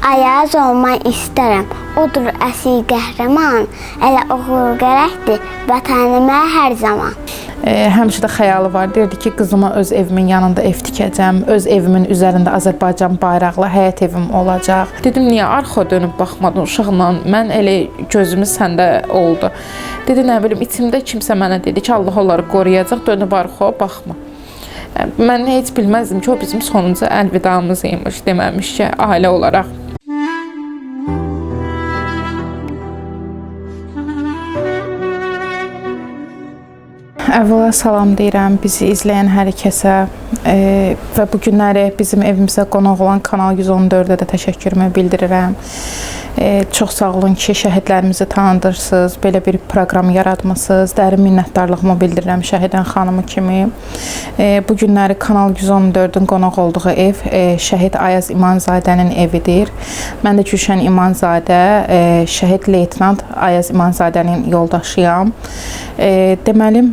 Ayaz olmaq istərəm, odur əsil qəhrəman, elə oğul gərəkdir vətənimə hər zaman. Həmişə də xəyalı var, deyirdi ki, qızıma öz evimin yanında ev tikəcəm, öz evimin üzərində Azərbaycan bayraqlı həyət evim olacaq. Dedim, niyə arxa dönüb baxmadın uşaqla, mən elə gözümüz səndə oldu. Dedi, nə bilim, içimdə kimsə mənə dedi ki, Allah onları qoruyacaq, dönüb arxa baxma. Mən heç bilməzdim ki, o bizim sonuncu əlvidamız imiş, deməmiş ki, ailə olaraq. Əvvəla salam deyirəm bizi izləyən hər kəsə və bu günləri bizim evimizə qonaq olan Kanal 114-ə də təşəkkürümü bildirirəm. Çox sağ olun ki, şəhidlərimizi tanıdırsınız, belə bir proqram yaratmısınız. Dərin minnətdarlığımı bildirirəm Şəhidən xanımı kimi. Bu günləri Kanal 114-ün qonaq olduğu ev şəhid Ayaz İmanzadənin evidir. Mən də Gülşən İmanzadə, şəhid leytenant Ayaz İmanzadənin yoldaşıyam. Deməli,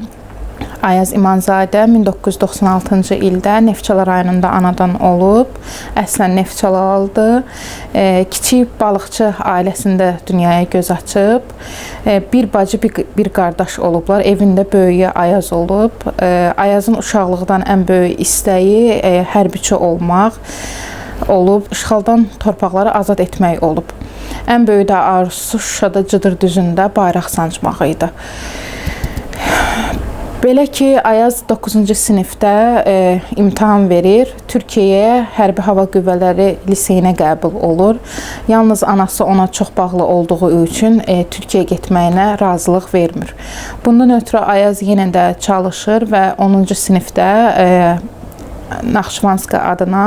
Ayaz İmanzadə 1996-cı ildə Neftçala rayonunda anadan olub, əslən Neftçalalıdı. Kiçik balıqçı ailəsində dünyaya göz açıb. Bir bacı, bir qardaş olublar. Evində böyüyü Ayaz olub. Ayazın uşaqlıqdan ən böyük istəyi hərbiçi olmaq olub, işğaldan torpaqları azad etmək olub. Ən böyük də arzusu Şuşada Cıdır düzündə bayraq sancmaq idi. Belə ki, Ayaz 9-cu sinifdə imtahan verir, Türkiyəyə Hərbi Hava Qüvvələri liseyinə qəbul olur. Yalnız anası ona çox bağlı olduğu üçün Türkiyəyə getməyinə razılıq vermir. Bundan ötürü Ayaz yenə də çalışır və 10-cu sinifdə Naxçıvanska adına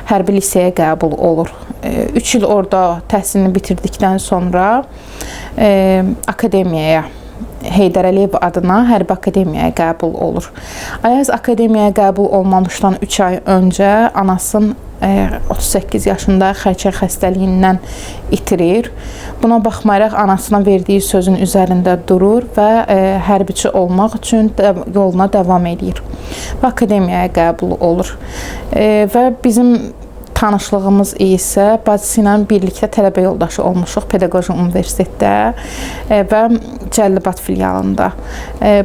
hərbi liseyə qəbul olur. 3 il orada təhsilini bitirdikdən sonra akademiyaya, Heydər Əliyev adına Hərbi Akademiyaya qəbul olur. Ayaz akademiyaya qəbul olmamışdan 3 ay öncə anasının 38 yaşında xərçəng xəstəliyindən itirir. Buna baxmayaraq anasına verdiyi sözün üzərində durur və hərbiçi olmaq üçün yoluna davam edir. Və akademiyaya qəbul olur. Və bizim tanışlığımız isə bacısı ilə birlikdə tələbə yoldaşı olmuşuq Pedaqoji Universitetdə və Cəlilabad filialında.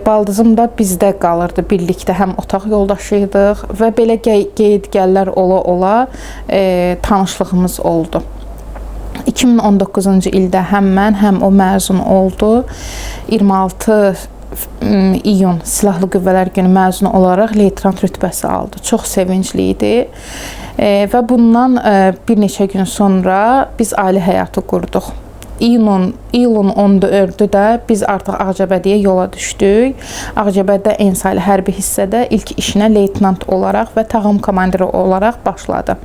Baldızım da bizdə qalırdı, birlikdə həm otaq yoldaşı idik və belə qeyd-gəllər ola-ola tanışlığımız oldu. 2019-cu ildə həm mən, həm o məzun oldu. 26 iyun Silahlı Qüvvələr Günü məzun olaraq leytenant rütbəsi aldı. Çox sevincli idi. Və bundan bir neçə gün sonra biz ailə həyatı qurduq. İyulun 14-ü də biz artıq Ağcabədiyə yola düşdük. Ağcabədidə Ensaylı hərbi hissədə ilk işinə leytenant olaraq və tağım komandiri olaraq başladı.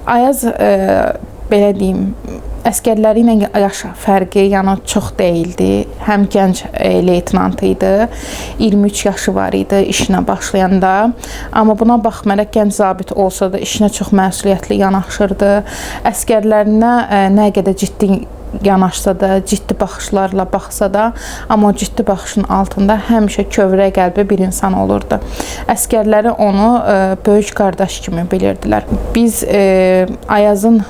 Ayaz, belə deyim, əskərləri ilə yaş fərqi çox deyildi. Həm gənc leytenant idi, 23 yaşı var idi işinə başlayanda. Amma buna baxmayaraq gənc zabit olsa da işinə çox məsuliyyətli yanaşırdı. Əskərlərinə nə qədər ciddi yanaşsa da, ciddi baxışlarla baxsa da, amma o ciddi baxışın altında həmişə kövrək qəlbi bir insan olurdu. Əskərləri onu böyük qardaş kimi bilirdilər. Biz Ayazın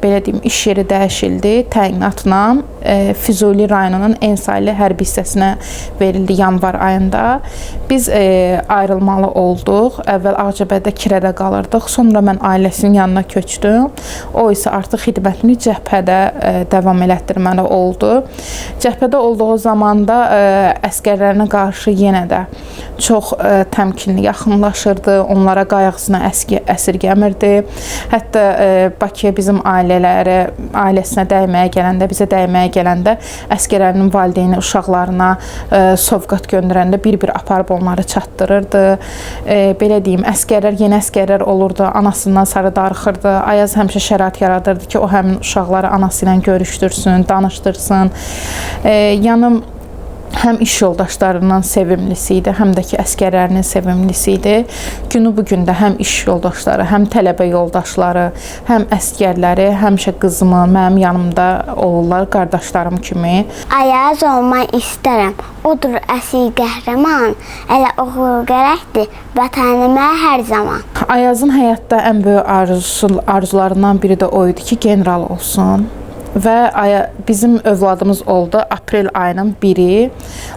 belə deyim, iş yeri dəyişildi təyinatla. Füzuli rayonunun Ensaylı hərbi hissəsinə verildi yanvar ayında. Biz ayrılmalı olduq. Əvvəl Ağcabədidə kirədə qalırdıq. Sonra mən ailəsinin yanına köçdüm. O isə artıq xidmətini cəbhədə davam elətdirməli oldu. Cəbhədə olduğu zamanda əskərlərinə qarşı yenə də çox təmkinli yaxınlaşırdı. Onlara qayğısına əsirgəmirdi. Hətta Bakıya bizim ailəsinə dəyməyə gələndə, bizə dəyməyə gələndə əskərlərinin valideyni uşaqlarına sovqat göndərəndə bir-bir aparıb onları çatdırırdı. Belə deyim, yeni əskərlər olurdu, anasından sarı darıxırdı. Ayaz həmişə şərait yaradırdı ki, o həmin uşaqları anası ilə görüşdürsün, danışdırsın. həm iş yoldaşlarından sevimlisi idi, həm də ki əsgərlərinin sevimlisi idi. Günü bu gün də həm iş yoldaşları, həm tələbə yoldaşları, həm əsgərləri həmişə qızımı mənim yanımda olurlar, qardaşlarım kimi. Ayaz olmaq istərəm, odur əsil qəhrəman, elə oğul gərəkdir vətənimə hər zaman. Ayazın həyatda ən böyük arzularından biri də o idi ki, general olsun. Və bizim övladımız oldu aprel ayının 1-i.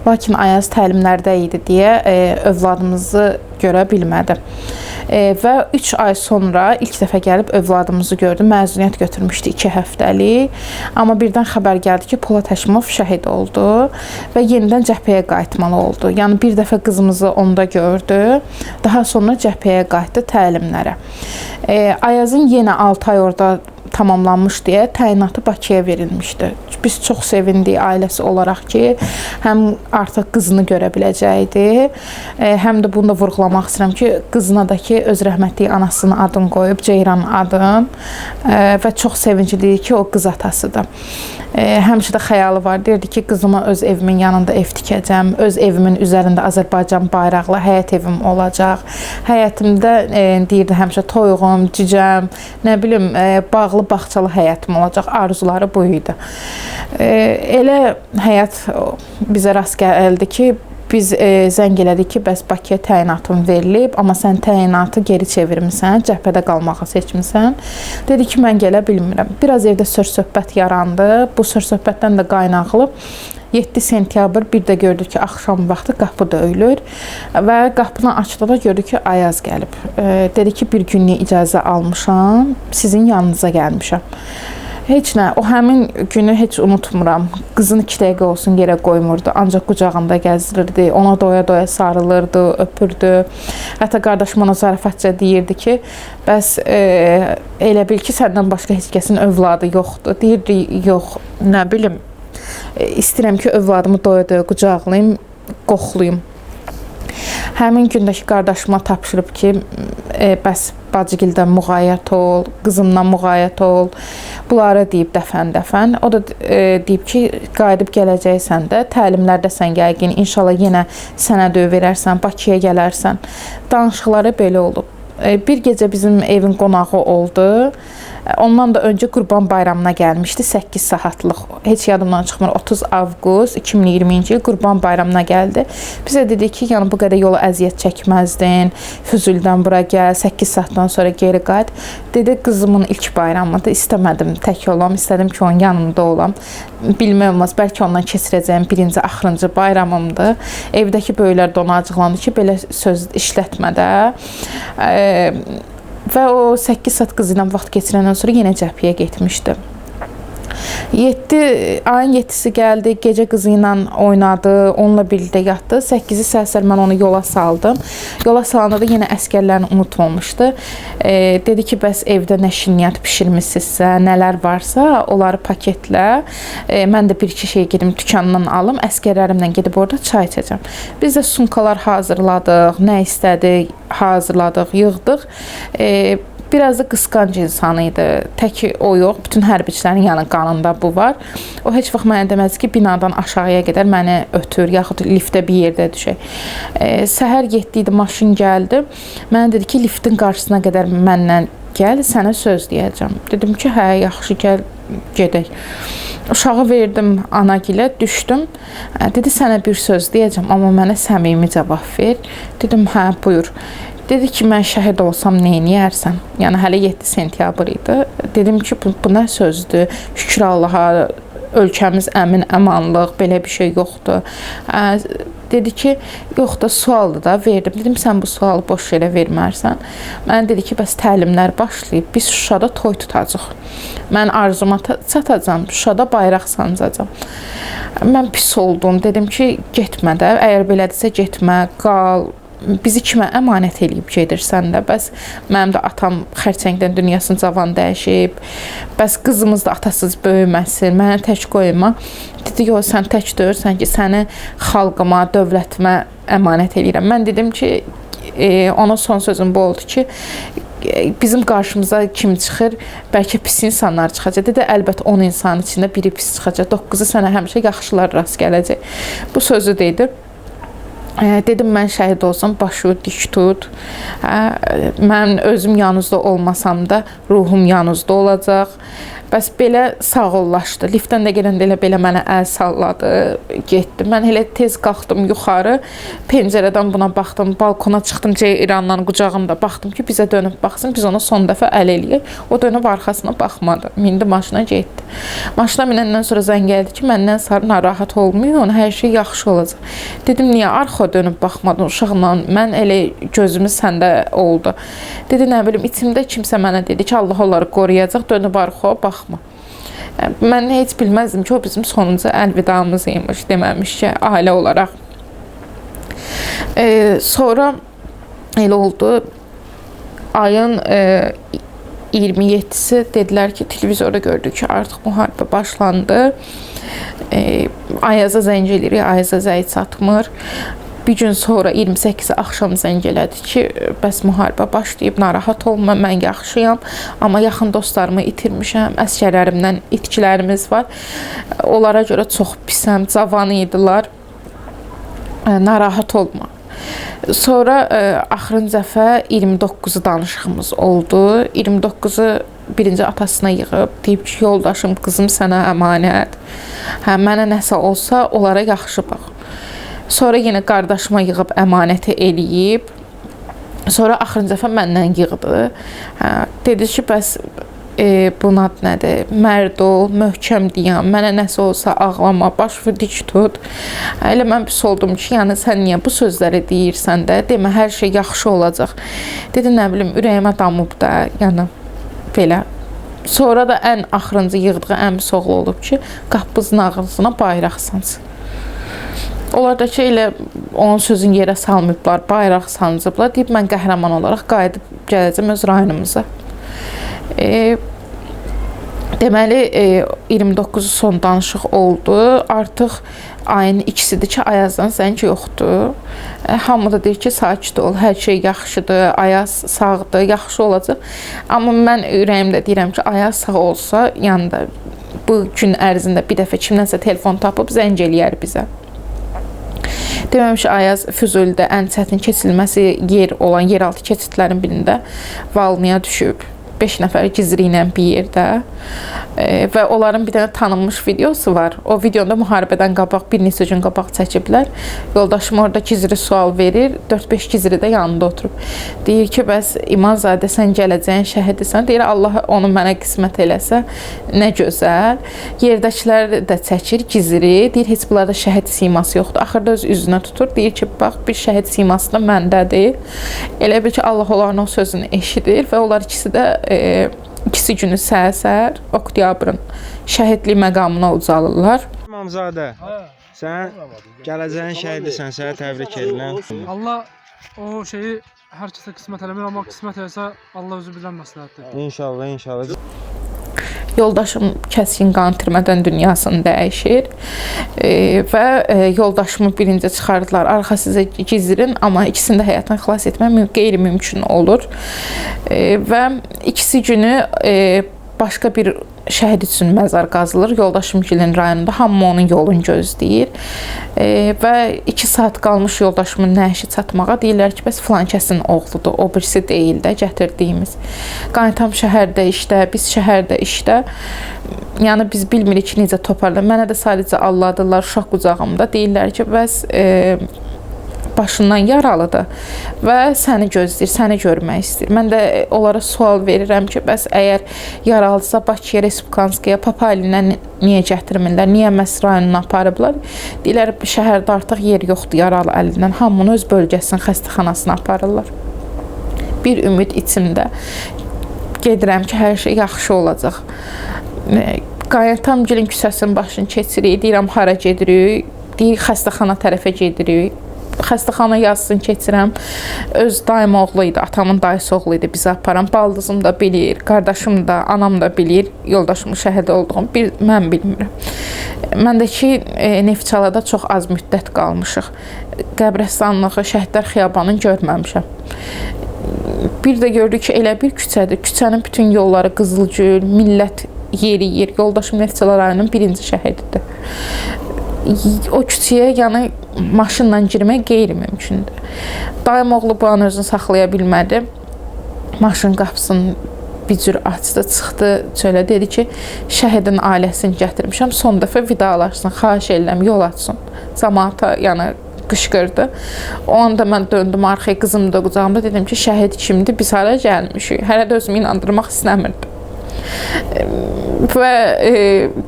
Lakin Ayaz təlimlərdə idi deyə övladımızı görə bilmədi. Və 3 ay sonra ilk dəfə gəlib övladımızı gördüm. Məzuniyyət götürmüşdü 2 həftəlik. Amma birdən xəbər gəldi ki, Polad Həşimov şəhid oldu və yenidən cəbhəyə qayıtmalı oldu. Yəni bir dəfə qızımızı onda gördü. Daha sonra cəbhəyə qayıtdı təlimlərə. Ayazın yenə 6 ay orada tamamlanmış deyə təyinatı Bakıya verilmişdi. Biz çox sevindik ailəsi olaraq ki, həm artıq qızını görə biləcəkdi, həm də bunu da vurğulamaq istəyirəm ki, qızına da ki, öz rəhmətli anasının adını qoyub, Ceyran adın və çox sevinclidir ki, o qız atasıdır. Həmişə də xəyalı var, deyirdi ki, qızıma öz evimin yanında ev tikəcəm, öz evimin üzərində Azərbaycan bayraqlı həyət evim olacaq. Həyətimdə deyirdi həmişə toyuğum, cicəm, nə bilim, bağlı bağçalı həyətim olacaq. Arzuları bu idi. Elə həyat bizə rast gəldi ki, biz zəng elədik ki, bəs Bakıya təyinatın verilib, amma sən təyinatı geri çevirmisən, cəbhədə qalmağı seçmisən. Dedi ki, mən gələ bilmirəm. Biraz evdə söz-söhbət yarandı. Bu söz-söhbətdən də qaynaqlı 7 sentyabr bir də gördük ki, axşam vaxtı qapı döyülür və qapını açdı da gördük ki, Ayaz gəlib. Dedi ki, bir günlük icazə almışam, sizin yanınıza gəlmişəm. Heç nə, o həmin günü heç unutmuram. Qızın 2 dəqiqə olsun yerə qoymurdu, ancaq qucağında gəzdirirdi, ona doya-doya sarılırdı, öpürdü. Hətta qardaşım ona zarafatca deyirdi ki, bəs elə bil ki, səndən başqa heç kəsin övladı yoxdur. Deyirdi, yox, nə bilim, istəyirəm ki, övladımı doya-doya qucaqlayım, qoxlayım. Həmin gündəki qardaşıma tapşırıb ki, bəs bacıgildən müğayyət ol, qızımdan müğayyət ol. Bunları deyib dəfən-dəfən. O da deyib ki, qayıdıb gələcəksən də, təlimlərdəsən yəqin, inşallah yenə sənəd verərsən, Bakıya gələrsən. Danışıqları belə olub. Bir gecə bizim evin qonağı oldu. Ondan da öncə Qurban Bayramına gəlmişdi, 8 saatlıq. Heç yadımdan çıxmır, 30 avqust 2020-ci il Qurban Bayramına gəldi. Bizə dedi ki, yəni bu qədər yolu əziyyət çəkməzdin, Füzuldən bura gəl, 8 saatdan sonra geri qayıt. Dedi, qızımın ilk bayramıdır, istəmədim tək olam, istədim ki, onun yanında olam. Bilmək olmaz, bəlkə ondan keçirəcəyim birinci, axırıncı bayramımdır. Evdəki böyüklər də ona acıqlandı ki, belə söz işlətmədə. Və o 8 saat qızı ilə vaxt keçirəndən sonra yenə cəbhəyə getmişdi. Ayın 7-si gəldi, gecə qızı ilə oynadı, onunla birlikdə yatdı. 8-i səhər mən onu yola saldım. Yola salanda da yenə əsgərlərini unutmamışdı. Dedi ki, bəs evdə nə şirniyyat bişirmişsinizsə, nələr varsa, onları paketlə. Mən də bir-iki şey gedim dükandan alım, əsgərlərimlə gedib orada çay içəcəm. Biz də sumkalar hazırladıq, nə istədik, hazırladıq, yığdıq. Biraz da qısqanc insan idi. Tək o yox, bütün hərbiçilərin yəni qanında bu var. O heç vaxt mənə deməzdi ki, binadan aşağıya qədər məni ötür, yaxud liftə bir yerdə düşək. Səhər 7 idi, maşın gəldi. Mənə dedi ki, liftin qarşısına qədər mənlə gəl, sənə söz deyəcəm. Dedim ki, hə, yaxşı, gəl, gedək. Uşağı verdim anagilə, düşdüm. Dedi, sənə bir söz deyəcəm, amma mənə səmimi cavab ver. Dedim, hə, buyur. Dedi ki, mən şəhid olsam neyniyərsən? Yəni, hələ 7 sentyabr idi. Dedim ki, bu nə sözdür? Şükür Allaha, ölkəmiz əmin, əmanlıq, belə bir şey yoxdur. Dedi ki, yox da sualdır da, verdim. Dedim, sən bu sualı boş yerə vermərsən. Mənə dedi ki, bəs təlimlər başlayıb, biz Şuşada toy tutacaq. Mən arzuma çatacam, Şuşada bayraq sancacam. Mən pis oldum, dedim ki, getmə də, əgər belədirsə getmə, qal. Bizi kimə əmanət eləyib gedirsən də, bəs mənim də atam xərçəngdən dünyasını cavan dəyişib, bəs qızımız da atasız böyüməsin, mənə tək qoyma. Dedi, yox, sən tək deyirsən ki, səni xalqıma, dövlətimə əmanət eləyirəm. Mən dedim ki, ona son sözüm bu oldu ki, bizim qarşımıza kim çıxır? Bəlkə pis insanlar çıxacaq. Dedi, əlbəttə 10 insan içində biri pis çıxacaq. 9-u sənə həmişə yaxşılar rast gələcək. Bu sözü dedi. Dedim, mən şəhid olsam, başı dik tut. Mən özüm yanınızda olmasam da ruhum yanınızda olacaq. Bəs belə sağollaşdı. Liftdən də gələndə elə belə mənə əl salladı, getdi. Mən elə tez qalxdım yuxarı, pəncərədən buna baxdım, balkona çıxdım, Ceyranla qucağımda baxdım ki, bizə dönüb baxsın, biz ona son dəfə əl eləyək. O dönüb arxasına baxmadı, mindi maşına getdi. Maşına minəndən sonra zəng gəldi ki, məndən sarı narahat olmayın, hər şey yaxşı olacaq. Dedim, niyə arxa dönüb baxmadın uşaqla? Mən elə gözümü səndə oldu. Dedi, nə bilim, içimdə kimsə mənə dedi ki, Allah onları qoruyacaq, dönüb arxa baxma. Mən heç bilməzdim ki, o bizim sonuncu əlvidamız imiş, deməmiş ki, ailə olaraq. Sonra elə oldu, ayın 27-si dedilər ki, televizorda gördük ki, artıq müharibə başlandı. Ayaza zəng eləyirik, Ayaza zəng çatmır. Bir gün sonra 28-i axşam zəng elədi ki, bəs müharibə başlayıb, narahat olma, mən yaxşıyam, amma yaxın dostlarımı itirmişəm, əsgərlərimdən itkilərimiz var. Onlara görə çox pisəm, cavan idilər, narahat olma. Sonra axırıncı dəfə 29-u danışığımız oldu. 29-u birinci atasına yığıb, deyib ki, yoldaşım, qızım sənə əmanət, mənə nəsə olsa, onlara yaxşı bax. Sonra yenə qardaşıma yığıb əmanəti eləyib. Sonra axırıncı dəfə məndən yığdı. Dedi ki, bəs bunun adı nədir? Mərd ol, möhkəm deyəm, mənə nəsə olsa ağlama, başı dik tut. Elə mən pis oldum ki, yəni sən niyə bu sözləri deyirsən də, demə, hər şey yaxşı olacaq. Dedi, nə bilim, ürəyimə damıb da, yəni belə. Sonra da ən axırıncı yığdığı əmisi oğlu olub ki, qapımızın ağzına bayraq sansın. Onlar da ki, elə onun sözünü yerə salmayıblar, bayraq sancıblar. Deyib, mən qəhrəman olaraq qayıdıb gələcəm öz rayonumuza. Deməli, 29-u son danışıq oldu. Artıq ayın ikisidir ki, Ayazdan zəng yoxdur. Hamı da deyir ki, sakit ol, hər şey yaxşıdır, Ayaz sağdır, yaxşı olacaq. Amma mən ürəyimdə deyirəm ki, Ayaz sağ olsa, yəni da bu gün ərzində bir dəfə kimdənsə telefon tapıb zəng eləyər bizə. Deməmiş, Ayaz Füzulidə ən çətin keçilməsi yer olan yeraltı keçidlərin birində Valniya düşüb. 5 nəfər gizri ilə bir yerdə və onların bir dənə tanınmış videosu var. O videoda müharibədən qabaq, bir neçə gün qabaq çəkiblər. Yoldaşım orada gizri sual verir, 4-5 gizri də yanında oturub. Deyir ki, bəs İmanzadə sən gələcəyin şəhidisən. Deyir, Allah onu mənə qismət eləsə, nə gözəl. Yerdəkilər də çəkir gizri. Deyir, heç bunlarda şəhid siması yoxdur. Axırda öz üzünə tutur. Deyir ki, bax, bir şəhid siması da məndədir. Elə bil ki, Allah onların o sözünü eşidir və onlar ikisi də ikisi günü səhər oktyabrın şəhidlik məqamına ucalırlar. İmamzadə, sən gələcəyin şəhidisən, sənə təbrik edirəm. Allah o şeyi hər kəsə qismət eləmir, amma qismət eləsə Allah özü bilən məsləhətdir. İnşallah, inşallah. Yoldaşım kəskin qan itirmədən dünyasını dəyişir və yoldaşımı birinci çıxardılar, arxasıza gizdirin, amma ikisini də həyatdan xilas etmək qeyri-mümkün olur və ikisi günü başqa bir şəhid üçün məzar qazılır. Yoldaşımgilin rayonunda hamı onun yolunu gözləyir və 2 saat qalmış yoldaşımın nəşi çatmağa deyirlər ki, bəs filan kəsin oğludur, o birisi deyil də gətirdiyimiz. Qayıtam şəhərdə işdə, biz şəhərdə işdə. Yəni biz bilmirik ki, necə toparlar. Mənə də sadəcə Allah'dırlar uşaq qucağımda. Deyirlər ki, bəs başından yaralıdır və səni gözləyir, səni görmək istəyir. Mən də onlara sual verirəm ki, bəs əgər yaralıdırsa Bakıya, Respublikanskaya, Papalinə niyə gətirmirlər, niyə məhz rayonuna aparıblar? Deyirlər, şəhərdə artıq yer yoxdur yaralı əlindən, hamını öz bölgəsinin xəstəxanasına aparırlar. Bir ümid içimdə gedirəm ki, hər şey yaxşı olacaq. Qaynətamgilin küçəsinin başını keçirik, deyirəm, hara gedirik, deyir, xəstəxana tərəfə gedirik. Xəstəxana yazsın keçirəm. Öz dayım oğlu idi, atamın dayısı oğlu idi, bizi aparan. Baldızım da bilir, qardaşım da, anam da bilir, yoldaşımın şəhid olduğunu mən bilmirəm. Məndəki Neftçalada çox az müddət qalmışıq. Qəbrəstanlığı, Şəhidlər xiyabanını görməmişəm. Bir də gördük ki, elə bir küçədir. Küçənin bütün yolları qızılgül, millət yeriyir. Yoldaşım Neftçala rayonunun 1-ci şəhididir. O küçəyə yəni maşınla girmək qeyri-mümkündür. Dayım oğlu bu an özünü saxlaya bilmədi. Maşın qapısını bir cür açdı, çıxdı çölə, dedi ki, şəhidin ailəsini gətirmişəm, son dəfə vidalaşsın, xahiş edirəm, yol açsın. Cəmaata yəni qışqırdı. O anda mən döndüm arxaya, qızım da qucağımda, dedim ki, şəhid kimdir, biz hara gəlmişik. Hələ də özümü inandırmaq istəmirdim. Və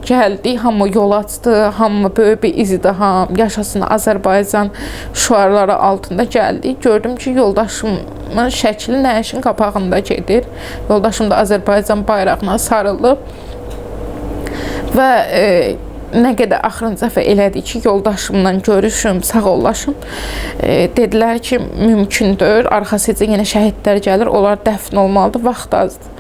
gəldi, hamı yol açdı, hamı böyük bir izdiham, yaşasın Azərbaycan şüarları altında gəldi. Gördüm ki, yoldaşımın şəkli nəyəşin qapağında gedir. Yoldaşım da Azərbaycan bayrağına sarılıb və nə qədər axırıncı dəfə elədi ki, yoldaşımla görüşüm, sağollaşım. Dedilər ki, mümkündür, arxasıca yenə şəhidlər gəlir, onlar dəfn olmalıdır, vaxt azdır.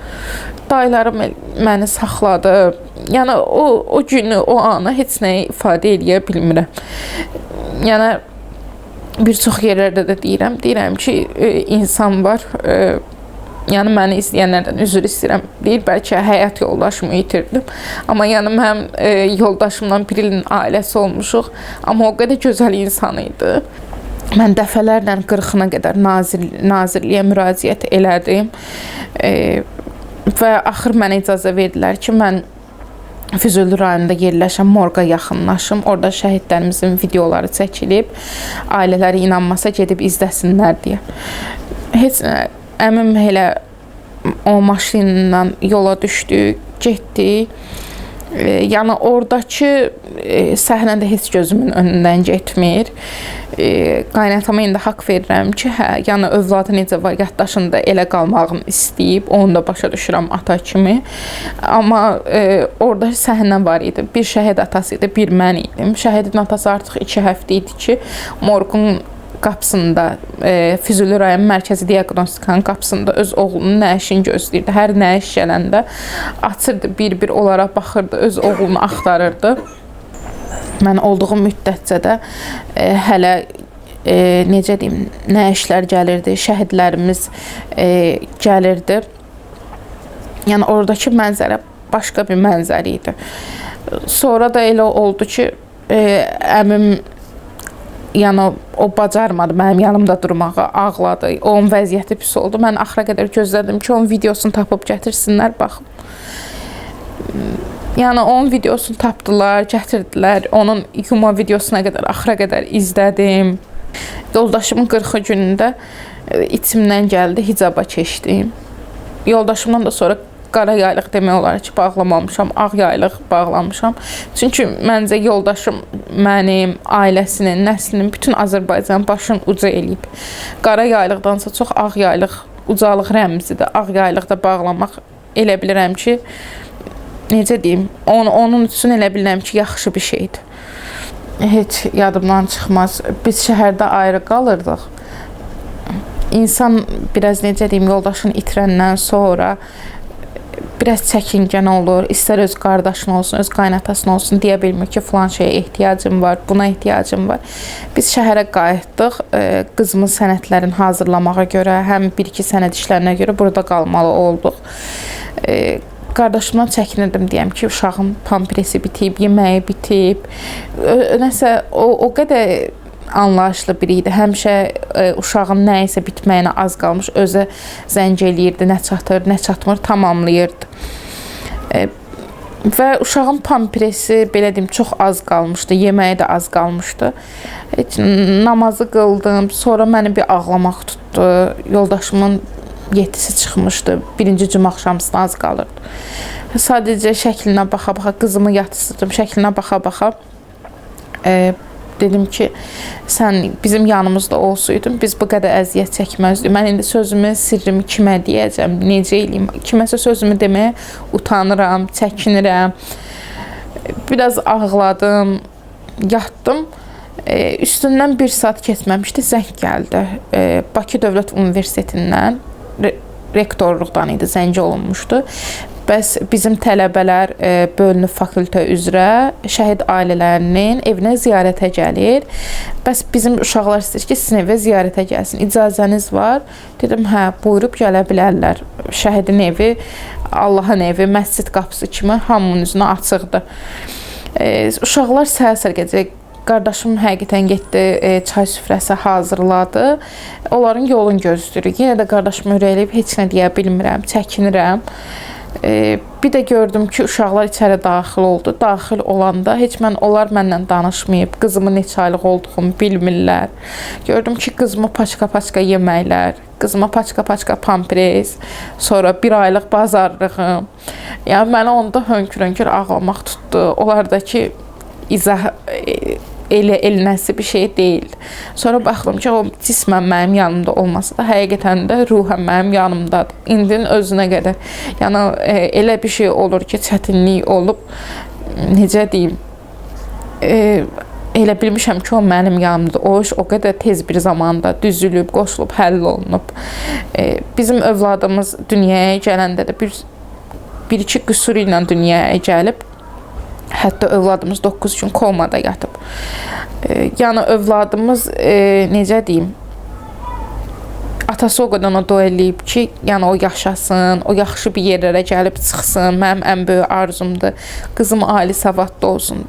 Dayılarım məni saxladı. Yəni o günü, o anı heç nəyi ifadə edə bilmirəm. Yəni bir çox yerlərdə də deyirəm ki, insan var. Yəni məni izləyənlərdən üzr istəyirəm. Deyir, bəlkə həyat yoldaşımı itirdim. Amma yəni mənim yoldaşımla bir ilin ailəsi olmuşuq. Amma o qədər gözəl insan idi. Mən dəfələrlə 40-na qədər nazirliyə müraciət elədim. Və axır mənə icazə verdilər ki, mən Füzuli rayonunda yerləşən morqa yaxınlaşım. Orada şəhidlərimizin videoları çəkilib, ailələri inanmasa gedib izləsinlər deyə. Heç əmim elə o maşınla yola düşdü, getdi. Yəni oradakı səhnədə heç gözümün önündən getmir. Qaynatama indi haqq verirəm ki, hə, yəni övladı necə var, yaddaşında elə qalmağını istəyib, onu da başa düşürəm ata kimi. Amma orada səhnə var idi. Bir şəhid atası idi, bir mən idim. Şəhidin atası artıq 2 həftə idi ki, morqun qapısında, Füzuli rayon mərkəzi diaqnostikanın qapısında öz oğlunun nəşini gözləyirdi. Hər nəş gələndə açırdı, bir-bir onlara baxırdı, öz oğlunu axtarırdı. Mən olduğum müddətcə də hələ necə deyim, nəşlər gəlirdi, şəhidlərimiz gəlirdi. Yəni oradakı mənzərə başqa bir mənzərə idi. Sonra da elə oldu ki, əmim yəni o bacarmadı mənim yanımda durmağa, ağladı. Onun vəziyyəti pis oldu. Mən axıra qədər gözlədim ki, onun videosunu tapıb gətirsinlər, baxım. Yəni onun videosunu tapdılar, gətirdilər. Onun yuma videosuna qədər, axıra qədər izlədim. Yoldaşımın 40 günündə içimdən gəldi, hicaba keçdim. Yoldaşımdan da sonra qara yaylıq demək olar ki, bağlamamışam, ağ yaylıq bağlamışam. Çünki məncə yoldaşım mənim, ailəsinin, nəslinin, bütün Azərbaycan başını uca eləyib. Qara yaylıqdansa çox ağ yaylıq, ucalıq rəmzidir. Ağ yaylıq da bağlamaq elə bilirəm ki, necə deyim, onun üçün elə bilirəm ki, yaxşı bir şeydir. Heç yadımdan çıxmaz. Biz şəhərdə ayrı qalırdıq. İnsan biraz necə deyim, yoldaşını itirəndən sonra biraz çəkingən olur, istər öz qardaşın olsun, öz qaynatasın olsun, deyə bilmir ki, filan şeyə ehtiyacım var, buna ehtiyacım var. Biz şəhərə qayıtdıq, qızımın sənədlərini hazırlamağa görə, həm 1-2 sənəd işlərinə görə burada qalmalı olduq. Qardaşımdan çəkinirdim, deyəm ki, uşağın pamperesi bitib, yeməyi bitib. Nəsə, o qədər anlayışlı biri idi. Həmişə uşağın nə isə bitməyinə az qalmış, özə zəng eləyirdi, nə çatır, nə çatmır, tamamlayırdı. Və uşağın pamperesi, belə deyim, çox az qalmışdı, yeməyi də az qalmışdı. Namazı qıldım, sonra məni bir ağlamaq tutdu. Yoldaşımın yetisi çıxmışdı, 1-ci cümə axşamısına az qalırdı. Sadəcə şəklinə baxa-baxa, qızımı yatısırdım, şəklinə baxa-baxa dedim ki, sən bizim yanımızda olsaydın, biz bu qədər əziyyət çəkməzdik. Mən indi sözümü, sirrimi kimə deyəcəm, necə eləyim? Kiməsə sözümü deməyə utanıram, çəkinirəm. Biraz ağladım, yatdım. Üstündən 1 saat keçməmişdi, zəng gəldi. Bakı Dövlət Universitetindən, rektorluqdan idi, zəng olunmuşdu. Bəs bizim tələbələr bölünüb fakültə üzrə şəhid ailələrinin evinə ziyarətə gəlir. Bəs bizim uşaqlar istəyir ki, sizin evə ziyarətə gəlsin. İcazəniz var? Dedim, hə, buyurub gələ bilərlər. Şəhidin evi, Allahın evi, məscid qapısı kimi hamının üzünə açıqdır. Uşaqlar səhər-səhər gedəcək. Qardaşım həqiqətən getdi, çay süfrəsi hazırladı. Onların yolunu gözləyirik. Yenə də qardaşım ürəkləyib heç nə deyə bilmirəm, çəkinirəm. Bir də gördüm ki, uşaqlar içəri daxil oldu. Daxil olanda heç onlar məndən danışmayıb, qızımın neçə aylıq olduğunu bilmirlər. Gördüm ki, qızıma paçka-paçka yeməklər, qızıma paçka-paçka pampres, sonra 1 aylıq bazarlığım. Yəni, mənə onda hönkür-hönkür ağlamaq tutdu. Onlardakı izah elinəsi bir şey deyil. Sonra baxdım ki, o cismən mənim yanımda olmasa da, həqiqətən də ruhən mənim yanımdadır. İndinin özünə qədər. Yəni, elə bir şey olur ki, çətinlik olub, necə deyim, elə bilmişəm ki, o mənim yanımda. O iş o qədər tez bir zamanda düzülüb, qoşulub, həll olunub. Bizim övladımız dünyaya gələndə də bir-iki qüsur ilə dünyaya gəlib. Hətta övladımız 9 gün komada yatıb. Yəni, övladımız, necə deyim, atası o qədər ona dua eləyib ki, yəni o yaşasın, o yaxşı bir yerlərə gəlib çıxsın. Mənim ən böyük arzumdur. Qızım ali savadlı olsun.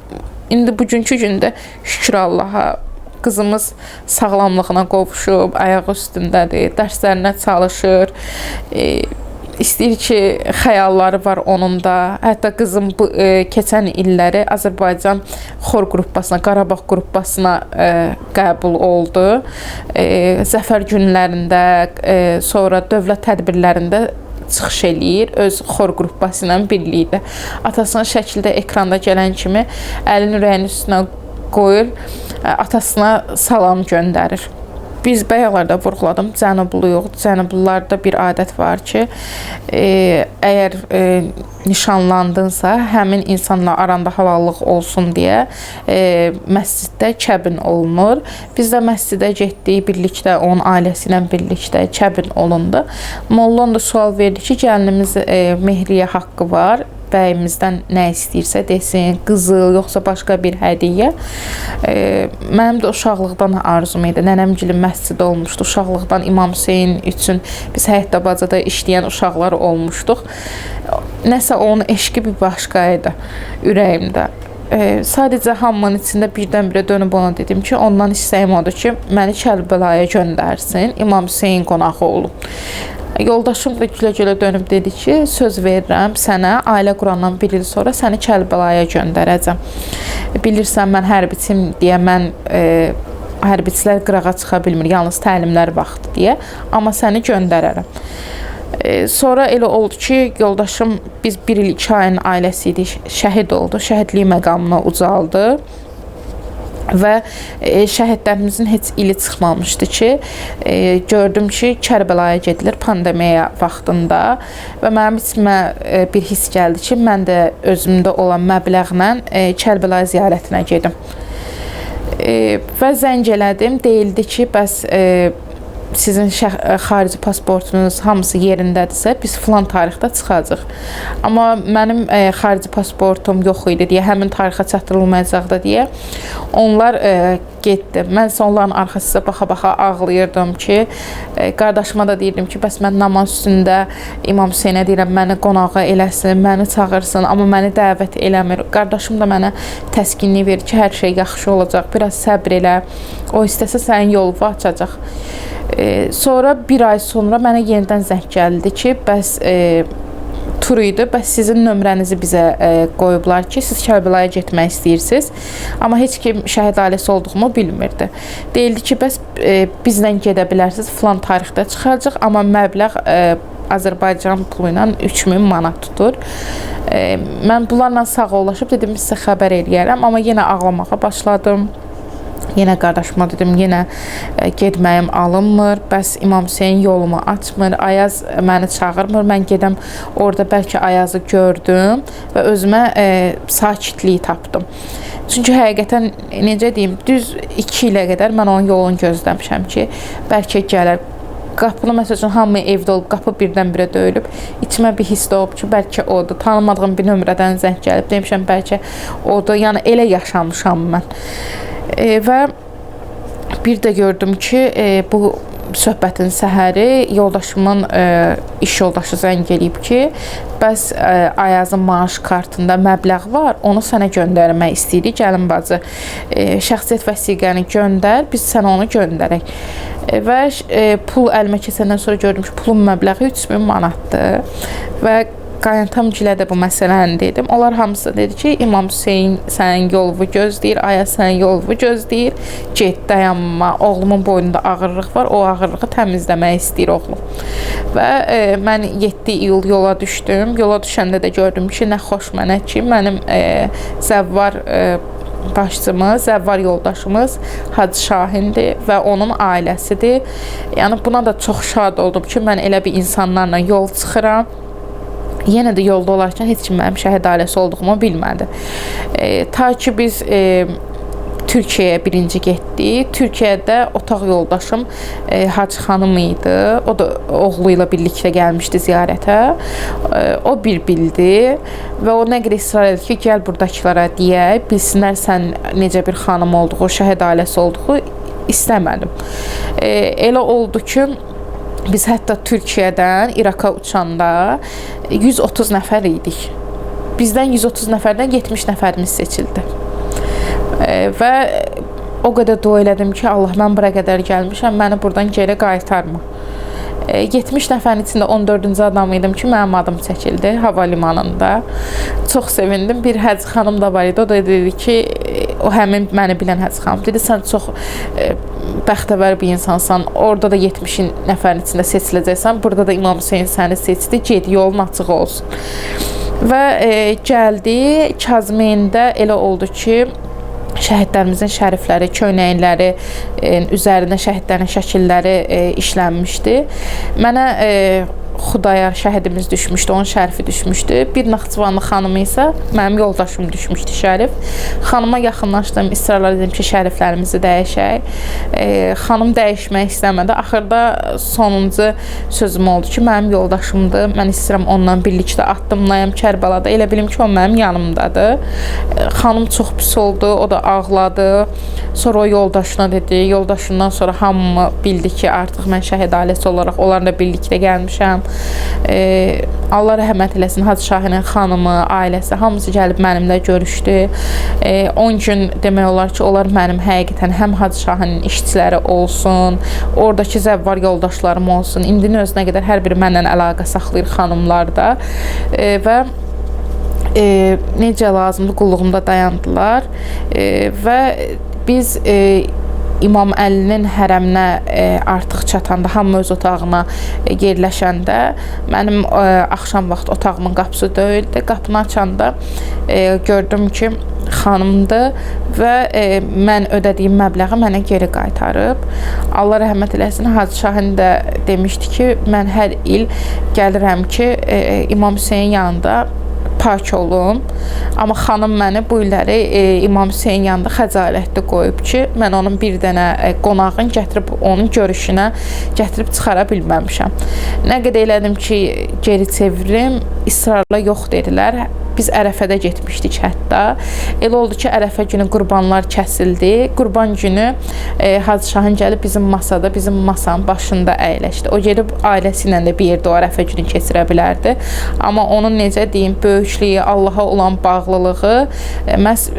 İndi bugünkü gündə şükür Allaha, qızımız sağlamlığına qovuşub, ayağı üstündədir, dərslərinə çalışır. İstəyir ki, xəyalları var onun da. Hətta qızım bu keçən illəri Azərbaycan xor qrupasına, Qarabağ qrupasına qəbul oldu. Zəfər günlərində, sonra dövlət tədbirlərində çıxış eləyir, öz xor qrupası ilə birlikdə. Atasının şəkildə ekranda gələn kimi əlini ürəyinin üstünə qoyur, atasına salam göndərir. Biz bayaqlarda vurğuladım, cənublu yox. Cənublularda bir adət var ki, əgər nişanlandınsa, həmin insanla aranda halallıq olsun deyə məsciddə kəbin olunur. Biz də məscidə getdik, birlikdə onun ailəsi ilə birlikdə kəbin olundu. Molla da sual verdi ki, gəlinimiz mehriyə haqqı var. Bəyimizdən nə istəyirsə desin, qızıl, yoxsa başqa bir hədiyyə. Mənim də uşaqlıqdan arzum idi. Nənəmgilin məscidi olmuşdu. Uşaqlıqdan İmam Hüseyin üçün biz həyətdə bacada işləyən uşaqlar olmuşduq. Nəsə onun eşqi bir başqa idi ürəyimdə. Sadəcə hamının içində birdən-birə dönüb ona dedim ki, ondan istəyim odur ki, məni Kərbəlaya göndərsin, İmam Hüseyin qonağı olub. Yoldaşım da gülə-gülə dönüb dedi ki, söz verirəm sənə, ailə qurandan 1 il sonra səni Kərbəlaya göndərəcəm. Bilirsən, mən hərbiçiyim deyə mən hərbiçilər qırağa çıxa bilmir, yalnız təlimlər vaxtı deyə, amma səni göndərərəm. Sonra elə oldu ki, yoldaşım biz 1 il 2 ayın ailəsi idik, şəhid oldu, şəhidlik məqamına ucaldı. Və şəhidlərimizin heç ili çıxmamışdı ki, gördüm ki, Kərbəlaya gedilir pandemiya vaxtında və mənim içimə bir hiss gəldi ki, mən də özümdə olan məbləğlə Kərbəlaya ziyarətinə gedim. Və zəng elədim, deyildi ki, bəs sizin xarici pasportunuz hamısı yerindədirsə, biz filan tarixdə çıxacaq. Amma mənim xarici pasportum yox idi deyə, həmin tarixə çatdırılmayacaqdı deyə onlar getdi. Mən isə onların arxasına baxa-baxa ağlayırdım ki, qardaşıma da deyirdim ki, bəs mən namaz üstündə İmam Hüseynə deyirəm, məni qonağa eləsin, məni çağırsın, amma məni dəvət eləmir. Qardaşım da mənə təskinlik verir ki, hər şey yaxşı olacaq, biraz səbr elə, o istəsə sənin yolunu açacaq. Sonra 1 ay sonra mənə yenidən zəng gəldi ki, bəs tur idi, bəs sizin nömrənizi bizə qoyublar ki, siz Kərbəlaya getmək istəyirsiniz, amma heç kim şəhid ailəsi olduğumu bilmirdi. Deyildi ki, bəs bizlə gedə bilərsiniz, filan tarixdə çıxacaq, amma məbləğ Azərbaycan pulu ilə 3000 manat tutur. Mən bunlarla sağollaşıb dedim, sizə xəbər eləyərəm, amma yenə ağlamağa başladım. Yenə qardaşıma dedim, yenə getməyim alınmır, bəs İmam Hüseyin yolumu açmır, Ayaz məni çağırmır, mən gedəm orada bəlkə Ayazı gördüm və özümə sakitliyi tapdım. Çünki həqiqətən, necə deyim, düz 2 ilə qədər mən onun yolunu gözləmişəm ki, bəlkə gələr. qapını məsələn hamı evdə olub, qapı birdən-birə döyülüb. İçimə bir hiss doğub ki, bəlkə odur. Tanımadığım bir nömrədən zəng gəlib. Demişəm bəlkə odur. Yəni elə yaşamışam mən. Və bir də gördüm ki, bu söhbətin səhəri yoldaşımın iş yoldaşı zəng eləyib ki, bəs Ayazın maaş kartında məbləğ var, onu sənə göndərmək istəyirik. Gəlin bacı, şəxsiyyət vəsiqəni göndər, biz sənə onu göndərək. Və pul əlimə keçəndən sonra gördüm ki, pulun məbləği 3000 manatdır və qaynantamgilə də bu məsələni dedim. Onlar hamısı dedi ki, İmam Hüseyn sənin yolumu gözləyir, Ayaz sənin yolumu gözləyir. Get, dayanma. Oğlumun boynunda ağırlıq var, o ağırlığı təmizləmək istəyir oğlum. Və mən 7 iyul yola düşdüm. Yola düşəndə də gördüm ki, nə xoş mənə ki, mənim Zəvvar başçımız, Zəvvar yoldaşımız Hacı Şahindir və onun ailəsidir. Yəni buna da çox şad oldum ki, mən elə bir insanlarla yol çıxıram. Yenə də yolda olarkən heç kim mənim şəhid ailəsi olduğumu bilmədi. Ta ki biz Türkiyəyə birinci getdik. Türkiyədə otaq yoldaşım Hacı xanım idi. O da oğlu ilə birlikdə gəlmişdi ziyarətə. O bir bildi və o nə qədər israr etdi ki, gəl buradakılara deyək, bilsinlər sən necə bir xanım olduğu, şəhid ailəsi olduğu. İstəmədim. Elə oldu ki, biz hətta Türkiyədən İraqa uçanda 130 nəfər idik. Bizdən 130 nəfərdən 70 nəfərimiz seçildi. Və o qədər dua elədim ki, Allah, mən bura qədər gəlmişəm, məni buradan geri qaytarma. 70 nəfərin içində 14-cü adam idim ki, mənim adım çəkildi havalimanında. Çox sevindim. Bir Hacı xanım da var idi. O da dedi ki, o həmin məni bilən Hacı xanım dedi, sən çox bəxtəvər bir insansan. Orada da 70 nəfərin içində seçiləcəksən. Burada da İmam Hüseyn səni seçdi. Get, yolun açıq olsun. Və gəldi. Kazmeyində elə oldu ki, şəhidlərimizin şərifləri, köynəkləri üzərində şəhidlərin şəkilləri işlənmişdi. Mənə Xudayar şəhidimiz düşmüşdü, onun şərifi düşmüşdü. Bir Naxçıvanlı xanımı isə mənim yoldaşım düşmüşdü şərif. Xanıma yaxınlaşdım, israrla dedim ki, şəriflərimizi dəyişək. Xanım dəyişmək istəmədi. Axırda sonuncu sözüm oldu ki, mənim yoldaşımdır. Mən istəyirəm onunla birlikdə addımlayım Kərbəlada. Elə bilim ki, o mənim yanımdadır. Xanım çox pis oldu, o da ağladı. Sonra o yoldaşına dedi. Yoldaşından sonra hamı bildi ki, artıq mən şəhid ailəsi olaraq onlarla birlikdə gəlmişəm. Allah rəhmət eləsin, Hacı Şahinin xanımı, ailəsi, hamısı gəlib mənimlə görüşdü. 10 gün demək olar ki, onlar mənim həqiqətən həm Hacı Şahinin işçiləri olsun, oradakı Zəvvar yoldaşlarım olsun. İndinin özünə qədər hər biri mənlə əlaqə saxlayır xanımlar da. Və necə lazımdır qulluğumda dayandılar. Və biz İmam Əlinin hərəminə artıq çatanda, hamı öz otağına yerləşəndə mənim axşam vaxt otağımın qapısı döyüldü. Qapını açanda gördüm ki, xanımdır və mən ödədiyim məbləği mənə geri qaytarıb. Allah rəhmət eləsin, Hacı Şahin də demişdi ki, mən hər il gəlirəm ki, İmam Hüseyin yanında pak olum. Amma xanım məni bu illəri İmam Hüseyin yanında xəcalətli qoyub ki, mən onun bir dənə qonağın gətirib onun görüşünə gətirib çıxara bilməmişəm. Nə qədər elədim ki, geri çevrim, israrla yox dedilər. Biz Ərəfədə getmişdik hətta. Elə oldu ki, Ərəfə günü qurbanlar kəsildi. Qurban günü Hacı Şahin gəlib bizim masada, bizim masanın başında əyləşdi. O gedib ailəsi ilə də bir yerdə o Ərəfə günü keçirə bilərdi. Amma onun necə deyim, böyüklüyü, Allaha olan bağlılığı məhz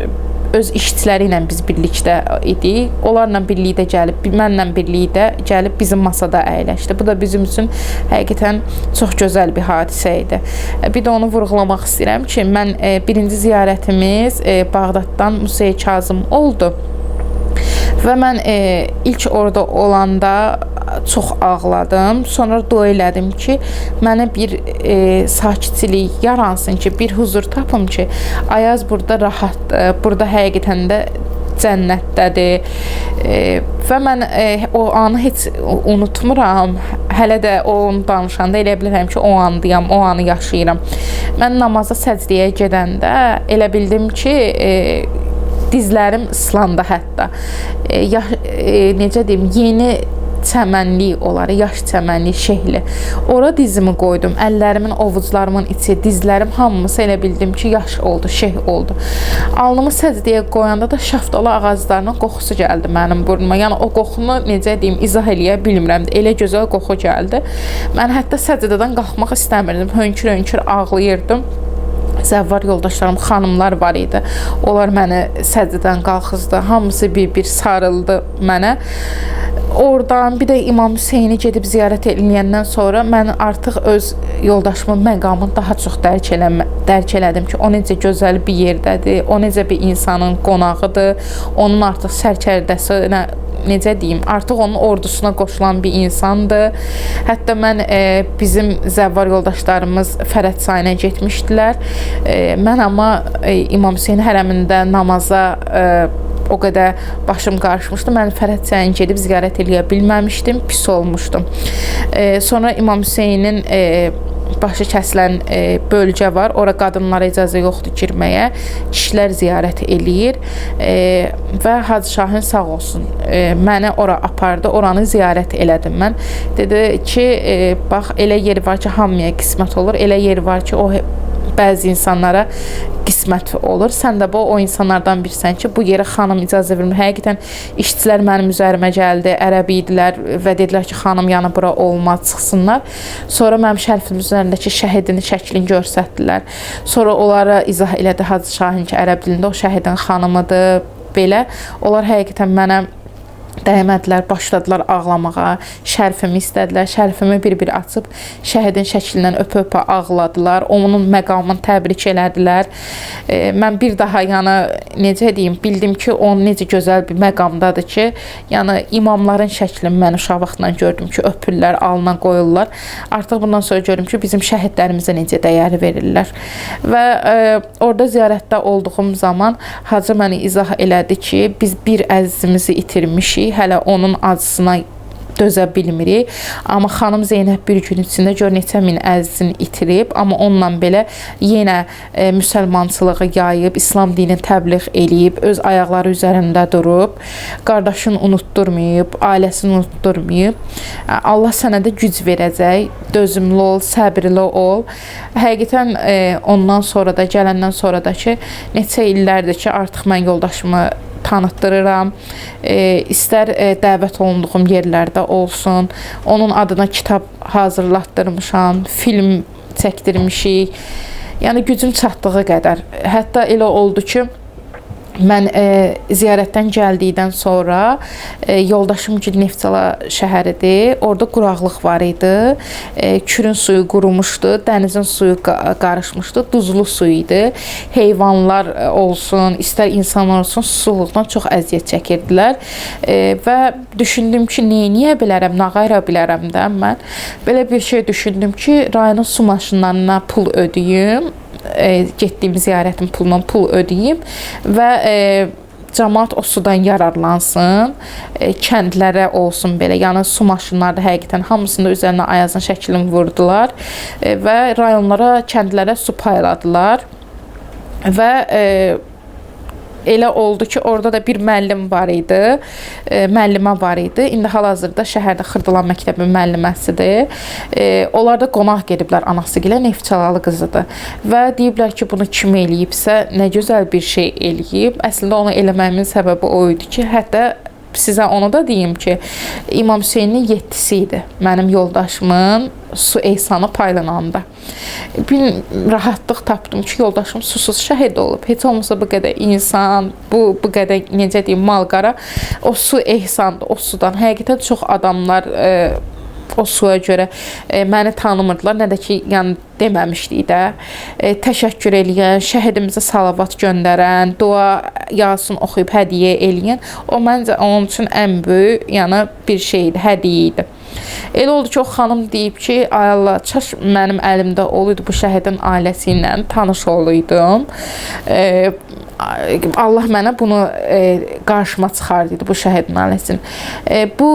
öz işçiləri ilə biz birlikdə idik. Onlarla birlikdə gəlib, mənlə birlikdə gəlib bizim masada əyləşdi. Bu da bizim üçün həqiqətən çox gözəl bir hadisə idi. Bir də onu vurğulamaq istəyirəm ki, mən birinci ziyarətimiz Bağdaddan Musa Kazım oldu. Və mən ilk orada olanda çox ağladım. Sonra dua elədim ki, mənə bir sakitçilik yaransın ki, bir huzur tapım ki, Ayaz burada rahatdır, burada həqiqətən də cənnətdədir. Və mən o anı heç unutmuram. Hələ də onu danışanda elə bilirəm ki, o andayam, o anı yaşayıram. Mən namaza səcdəyə gedəndə elə bildim ki, dizlərim ıslandı hətta. Necə deyim, yeni çəmənlik olar, yaş çəmənlik şehli. Ora dizimi qoydum. Əllərimin, ovuclarımın içi, dizlərim hamısı elə bildim ki, yaş oldu, şeh oldu. Alnımı səcdəyə qoyanda da şaftalı ağaclarının qoxusu gəldi mənim burnuma. Yəni o qoxunu necə deyim, izah eləyə bilmirəm. Elə gözəl qoxu gəldi. Mən hətta səcdədən qalxmaq istəmirdim. Hönkür-hönkür ağlayırdım. Zəvvar yoldaşlarım, xanımlar var idi. Onlar məni səcdədən qalxızdı. Hamısı bir-bir sarıldı mənə. Oradan bir də İmam Hüseyni gedib ziyarət ediləyəndən sonra mən artıq öz yoldaşımın məqamını daha çox dərk elədim ki, o necə gözəl bir yerdədir, o necə bir insanın qonağıdır, onun artıq sərkərdəsinə necə deyim, artıq onun ordusuna qoşulan bir insandır. Hətta mən bizim zəvvar yoldaşlarımız Fərəd çayına getmişdilər. Mən amma İmam Hüseyn hərəmində namaza o qədər başım qarışmışdı. Mən Fərəd çayına gedib ziyarət eləyə bilməmişdim, pis olmuşdum. Sonra İmam Hüseynin başı kəsilən bölgə var. Ora qadınlara icazə yoxdur girməyə. Kişilər ziyarət eləyir və Hacı Şahin sağ olsun məni ora apardı. Oranı ziyarət elədim mən. Dedi ki, bax elə yer var ki, hamıya qismət olur. Elə yer var ki, o bəzi insanlara qismət olur. Sən də o insanlardan birisən ki, bu yerə xanım icazə vermir. Həqiqətən işçilər mənim üzərimə gəldi, ərəb idilər və dedilər ki, xanım yanı bura olmaz, çıxsınlar. Sonra mənim şərfimin üzərindəki şəhidin şəklini göstərdilər. Sonra onlara izah elədi Hacı Şahin ki, ərəb dilində o şəhidin xanımıdır. Belə. Onlar həqiqətən mənə dəymədilər, başladılar ağlamağa, şərfimi istədilər, şərfimi bir-bir açıb şəhidin şəklindən öpə-öpə ağladılar, onun məqamını təbrik elədilər. Mən bir daha yəni necə deyim, bildim ki, onun necə gözəl bir məqamdadır ki, yəni imamların şəklini mən uşaq vaxtından gördüm ki, öpürlər, alına qoyurlar. Artıq bundan sonra görürüm ki, bizim şəhidlərimizə necə dəyər verirlər. Və orada ziyarətdə olduğum zaman Hacı mənə izah elədi ki, biz bir əzizimizi itirmişik. Hələ onun acısına dözə bilmirik. Amma xanım Zeynəb bir gün içində gör neçə min əzizini itirib, amma onunla belə yenə müsəlmançılığı yayıb, İslam dinini təbliğ eləyib, öz ayaqları üzərində durub, qardaşını unutturmayıb, ailəsini unutturmayıb. Allah sənə də güc verəcək, dözümlü ol, səbirli ol. Həqiqətən ondan sonra da, gələndən sonra da ki, neçə illərdir ki, artıq mən yoldaşımı tanıtdırıram. İstər dəvət olunduğum yerlərdə olsun. Onun adına kitab hazırlatdırmışam, film çəkdirmişik. Yəni gücüm çatdığı qədər. Hətta elə oldu ki, mən ziyarətdən gəldikdən sonra yoldaşım Neftçala şəhəridir. Orada quraqlıq var idi. Kürün suyu qurumuşdu, dənizin suyu qarışmışdı, duzlu su idi. Heyvanlar olsun, istər insanlar olsun, susuzluqdan çox əziyyət çəkirdilər. Və düşündüm ki, neyə bilərəm, nə qayıra bilərəm də mən. Belə bir şey düşündüm ki, rayonun su maşınlarına pul ödəyim. Getdiyim ziyarətin pulundan pul ödəyim və cəmaət o sudan yararlansın, kəndlərə olsun belə, yəni su maşınları da həqiqətən hamısında üzərinə Ayazın şəklini vurdular və rayonlara, kəndlərə su payladılar və elə oldu ki, orada da bir müəllim var idi, müəllimə var idi. İndi hal-hazırda şəhərdə Xırdalan məktəbin müəlliməsidir. Onlar da qonaq gediblər anası gilə, Neftçalalı qızıdır. Və deyiblər ki, bunu kim eləyibsə, nə gözəl bir şey eləyib. Əslində onu eləməyimin səbəbi o idi ki, hətta sizə onu da deyim ki, İmam Hüseynin 7-si idi mənim yoldaşımın su ehsanı paylananda. Bir rahatlıq tapdım ki, yoldaşım susuz şəhid olub. Heç olmasa bu qədər insan, bu qədər necə deyim, mal-qara o su ehsandır, o sudan. Həqiqətən çox adamlar o suya görə məni tanımırdılar, nə də ki, yəni deməmişdik də. Təşəkkür eləyən, şəhidimizə salavat göndərən, dua Yasin oxuyub hədiyyə eləyən, o məncə onun üçün ən böyük, yəni bir şeydir, hədiyyə idi. Elə oldu ki, o xanım deyib ki, ay Allah, çaş mənim əlimdə oluydu bu şəhidin ailəsi ilə tanış oluydum. Allah mənə bunu qarşıma çıxardı bu şəhidin ailəsinin. Bu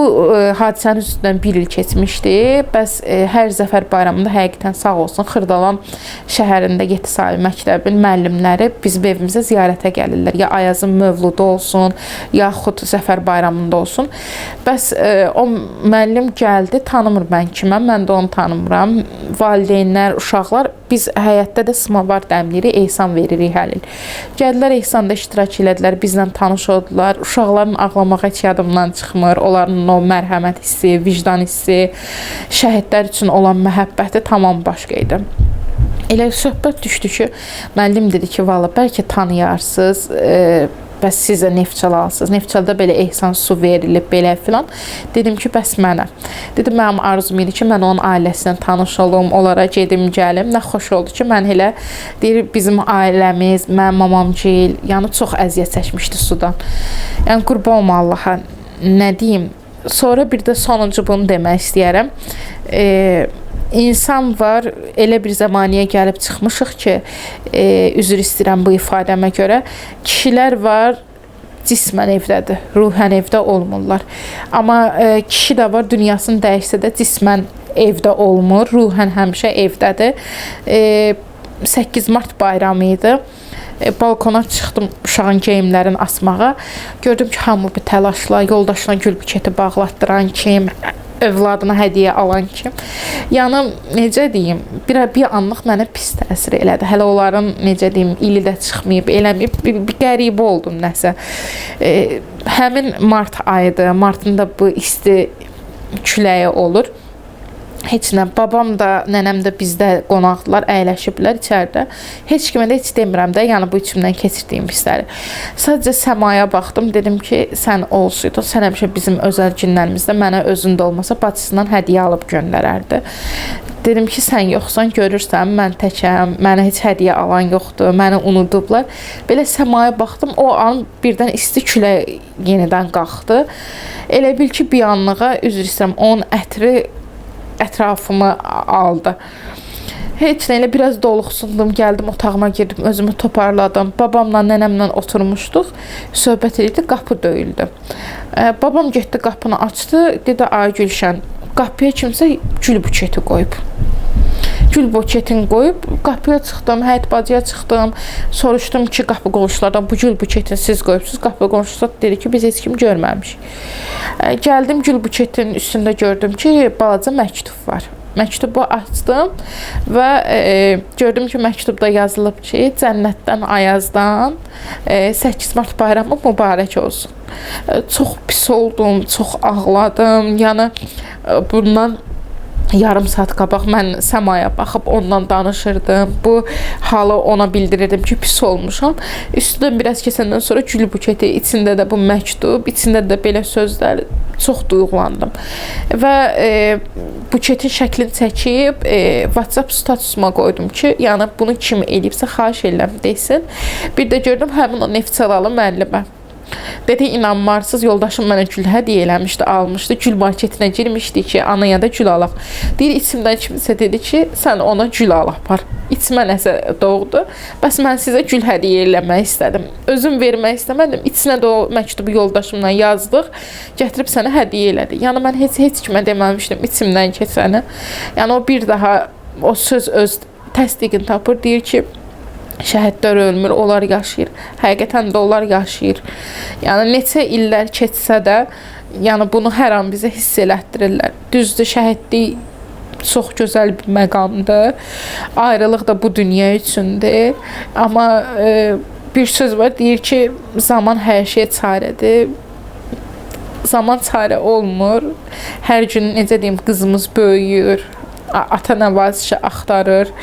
hadisənin üstündən 1 il keçmişdi. Bəs hər Zəfər bayramında həqiqətən sağ olsun Xırdalan şəhərində Yedisay məktəbin müəllimləri bizim evimizə ziyarətə gəlirlər. Ya Ayazın mövludu olsun, yaxud Zəfər bayramında olsun. Bəs o müəllim gəldi, tanımır mən kiməm, mən də onu tanımıram. Valideynlər, uşaqlar, biz həyətdə də smavar dəmləyirik, ehsan veririk hər il. Gəldilər, ehsanda iştirak elədilər, bizlə tanış oldular. Uşaqların ağlamağı heç yadımdan çıxmır. Onların o mərhəmət hissi, vicdan hissi, şəhidlər üçün olan məhəbbəti tamam başqa idi. Elə söhbət düşdü ki, müəllim dedi ki, valla bəlkə tanıyarsınız, bəs sizə Neftçala alsınız. Neftçalda belə ehsan su verilib, belə filan. Dedim ki, bəs mənə. Dedim, mənim arzum idi ki, mən onun ailəsinə tanış olum, onlara gedim, gəlim. Nə xoş oldu ki, mən elə deyir, bizim ailəmiz, mənim mamamcil, yəni çox əziyyət çəkmişdi sudan. Yəni, qurban olma Allaha, nə deyim. Sonra bir də sonuncu bunu demək istəyərəm. İnsan var, elə bir zamaniyə gəlib çıxmışıq ki, üzr istəyirəm bu ifadəmə görə, kişilər var, cismən evdədir, ruhən evdə olmurlar. Amma kişi də var, dünyasını dəyişsə də cismən evdə olmur, ruhən həmişə evdədir. 8 Mart bayramı idi. Balkona çıxdım uşağın geyimlərini asmağa. Gördüm ki, hamı bir təlaşla, yoldaşına gül buketi bağlatdıran kim, övladına hədiyyə alan kim. Yəni, necə deyim, bir anlıq mənə pis təsir elədi. Hələ onların, necə deyim, ili də çıxmayıb, eləməyib, bir qəribə oldum nəsə. Həmin mart ayıdır, martın da bu isti küləyi olur. Heç nə, babam da, nənəm də bizdə qonaqdılar, əyləşiblər içəridə. Heç kimə də heç demirəm də, yəni bu içimdən keçirdiyim hissləri. Sadəcə səmaya baxdım, dedim ki, sən olsaydın, sən həmişə bizim özəl günlərimizdə mənə özündə olmasa bacısından hədiyyə alıb göndərərdi. Dedim ki, sən yoxsan, görürsən, mən təkəm, mənə heç hədiyyə alan yoxdur, məni unudublar. Belə səmaya baxdım, o an birdən isti külə yenidən qalxdı. Elə bil ki, bir anlığa, üzr istəyirəm, onun ətri ətrafımı aldı. Heç nə, elə biraz doluxsundum, gəldim otağıma girdim, özümü toparladım. Babamla, nənəmlə oturmuşduq, söhbət edirdi, qapı döyüldü. Babam getdi, qapını açdı, dedi, ay Gülşən, qapıya kimsə gül buketi qoyub. Gül buketini qoyub, qapıya çıxdım, həyət bacıya çıxdım, soruşdum ki, qapı qonşulardan bu gül buketini siz qoyubsunuz. Qapı qonşular dedi ki, biz heç kim görməmişik. Gəldim, gül buketinin üstündə gördüm ki, balaca məktub var. Məktubu açdım və gördüm ki, məktubda yazılıb ki, cənnətdən, Ayazdan 8 Mart bayramı mübarək olsun. Çox pis oldum, çox ağladım. Yəni, bundan yarım saat qabaq mən səmaya baxıb ondan danışırdım. Bu halı ona bildirirdim ki, pis olmuşam. Üstündən biraz keçəndən sonra gül buketi, içində də bu məktub, içində də belə sözlər, çox duyğulandım. Və buketin şəklini çəkib WhatsApp statusuma qoydum ki, yəni bunu kim eləyibsə xahiş edirəm desin. Bir də gördüm həmin o Neftçalalı müəllimə. Dedi, inanmarsız, yoldaşım mənə gül hədiyyə eləmişdi, almışdı. Gül marketinə girmişdi ki, anaya da gül alaq. Deyir, içimdən kimsə dedi ki, sən ona gül al apar. İçimə nəsə doğdu. Bəs mən sizə gül hədiyyə eləmək istədim. Özüm vermək istəmədim. İçinə də o məktubu yoldaşımla yazdıq. Gətirib sənə hədiyyə elədi. Yəni, mən heç kimə deməmişdim içimdən keçəni. Yəni, o bir daha o söz öz təsdiqini tapır. Deyir ki, şəhidlər ölmür, onlar yaşayır. Həqiqətən də onlar yaşayır. Yəni, neçə illər keçsə də, yəni bunu hər an bizə hiss elətdirirlər. Düzdür, şəhidlik çox gözəl bir məqamdır. Ayrılıq da bu dünya üçündür. Amma bir söz var, deyir ki, zaman hər şeyə çarədir. Zaman çarə olmur. Hər gün, necə deyim, qızımız böyüyür. Ata nəvazişi axtarır.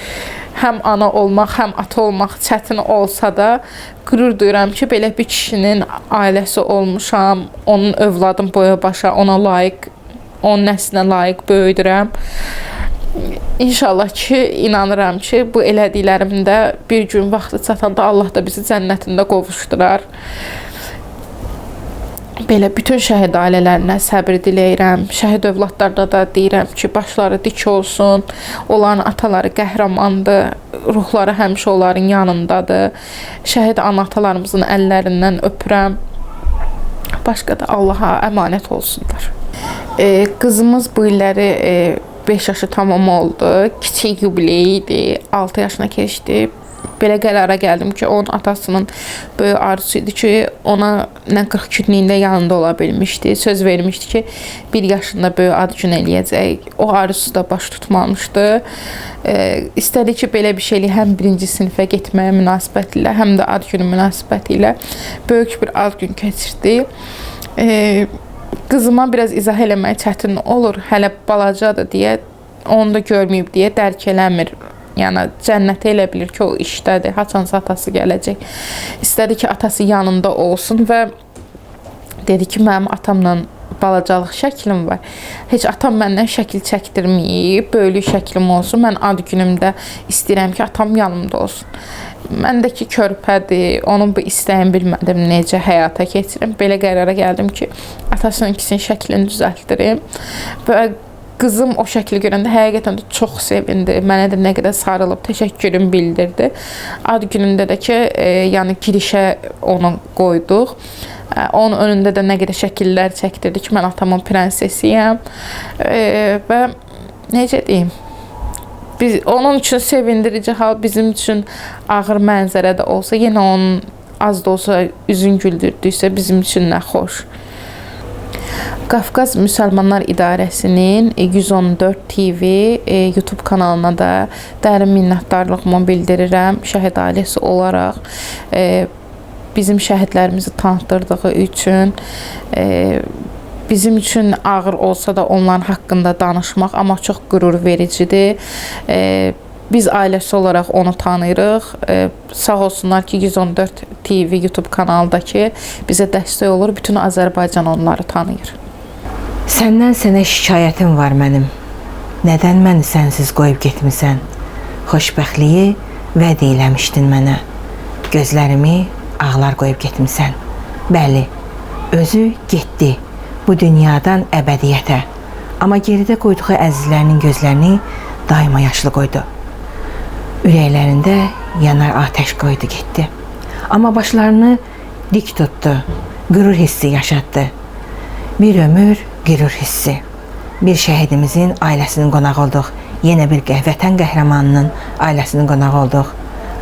Həm ana olmaq, həm ata olmaq çətin olsa da qürur duyuram ki, belə bir kişinin ailəsi olmuşam, onun övladım boya başa ona layiq, onun nəslinə layiq böyüdürəm. İnşallah ki, inanıram ki, bu elədiklərimdə bir gün vaxtı çatanda Allah da bizi cənnətində qovuşdurar. Belə bütün şəhid ailələrinə səbir diləyirəm. Şəhid övladlarda da deyirəm ki, başları dik olsun. Onların ataları qəhrəmandır. Ruhları həmişə onların yanındadır. Şəhid ana-atalarımızın əllərindən öpürəm. başqa da Allaha əmanət olsunlar. Qızımız bu illəri 5 yaşı tamam oldu. Kiçik yubileyi idi. 6 yaşına keçdi. Belə qərara gəldim ki, onun atasının böyük arzusu idi ki, ona nə 40 günlüyündə yanında ola bilmişdi. Söz vermişdi ki, 1 yaşında böyük ad gün eləyəcək. O arzusu da baş tutmamışdı. İstədi ki, belə bir şeyli həm 1-ci sinifə getməyə münasibətilə, həm də ad günü münasibətilə böyük bir ad gün keçirdi. Qızıma biraz izah eləmək çətin olur. Hələ balacadır deyə, onu da görməyib deyə dərk eləmir. Yəni cənnətə elə bilir ki, o işdədir. Haçansa atası gələcək. İstədi ki, atası yanında olsun və dedi ki, mənim atamla balacalıq şəklim var. Heç atam məndən şəkil çəkdirməyib, böyük şəklim olsun. Mən ad günümdə istəyirəm ki, atam yanımda olsun. Məndəki körpədir, onun bu istəyini bilmədim, necə həyata keçirim. Belə qərara gəldim ki, atasının ikisinin şəklini düzəltdirim və qızım o şəkli görəndə həqiqətən də çox sevindi. Mənə də nə qədər sarılıb, təşəkkürümü bildirdi. Ad günündə də ki, yəni girişə onu qoyduq. Onun önündə də nə qədər şəkillər çəkdirdi ki, mən atamın prensesiyəm. Və necə deyim? Onun üçün sevindirici hal, bizim üçün ağır mənzərə də olsa, yenə onun az da olsa üzün güldürdüysə bizim üçün nə xoş. Qafqaz Müsəlmanlar İdarəsinin 114 TV YouTube kanalına da dərin minnətdarlığımı bildirirəm. Şəhid ailəsi olaraq bizim şəhidlərimizi tanıtdırdığı üçün, bizim üçün ağır olsa da onların haqqında danışmaq, amma çox qürur vericidir. Biz ailəsi olaraq onu tanıyırıq. Sağ olsunlar ki, 114 TV YouTube kanalındakı bizə dəstək olur. Bütün Azərbaycan onları tanıyır. Səndən sənə şikayətim var mənim. Nədən məni sənsiz qoyub getmisən? Xoşbəxtliyi vəd eləmişdin mənə. Gözlərimi ağlar qoyub getmisən. Bəli, özü getdi bu dünyadan əbədiyyətə. Amma geridə qoyduğu əzizlərinin gözlərini daima yaşlı qoydu. Ürəklərində yanar atəş qoydu getdi. Amma başlarını dik tutdu, qürur hissi yaşatdı. Bir ömür qürur hissi. Bir şəhidimizin ailəsinin qonağı olduq. Yenə bir vətən qəhrəmanının ailəsinin qonağı olduq.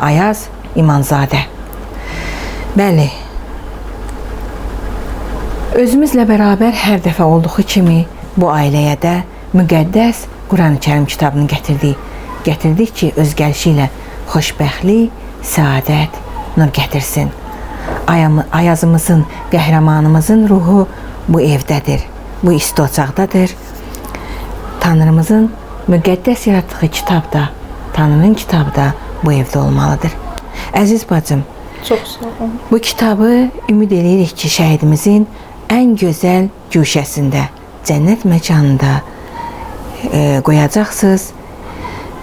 Ayaz İmanzadə. Bəli, özümüzlə bərabər hər dəfə olduğu kimi bu ailəyə də müqəddəs Qurani-Kərim kitabını gətirdik. Gətirdik ki, öz gəlişi ilə xoşbəxtlik, səadət, nur gətirsin. Ayazımızın, qəhrəmanımızın ruhu bu evdədir, bu isti ocaqdadır. Tanrımızın müqəddəs yaratdığı kitab da, Tanrının kitabı da bu evdə olmalıdır. Əziz bacım, çox sağ olun. Bu kitabı ümid edirik ki, şəhidimizin ən gözəl güşəsində, cənnət məkanında qoyacaqsınız.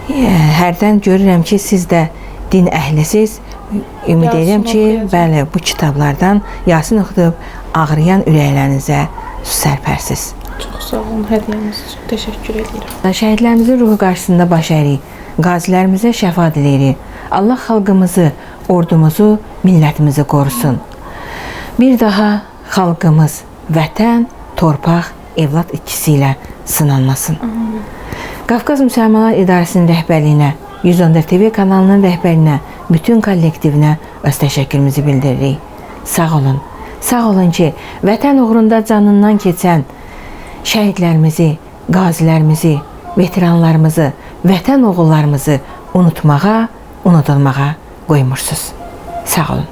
Hərdən görürəm ki, siz də din əhlisiz. Ümid edirəm ki, bəli, bu kitablardan Yasin oxudub ağrıyan ürəklərinizə su sərpərsiz. Çox sağ olun, hədiyyəniz üçün təşəkkür edirəm. Şəhidlərimizin ruhu qarşısında baş əyirik, qazilərimizə şəfa diləyirik. Allah xalqımızı, ordumuzu, millətimizi qorusun. Bir daha xalqımız vətən, torpaq, evlad ikisi ilə sınanmasın. Qafqaz Müsəlmanlar İdarəsinin rəhbərliyinə, 114 TV kanalının rəhbərinə, bütün kollektivinə öz təşəkkürümüzü bildiririk. Sağ olun. Sağ olun ki, vətən uğrunda canından keçən şəhidlərimizi, qazilərimizi, veteranlarımızı, vətən oğullarımızı unutmağa, unudulmağa qoymursunuz. Sağ olun.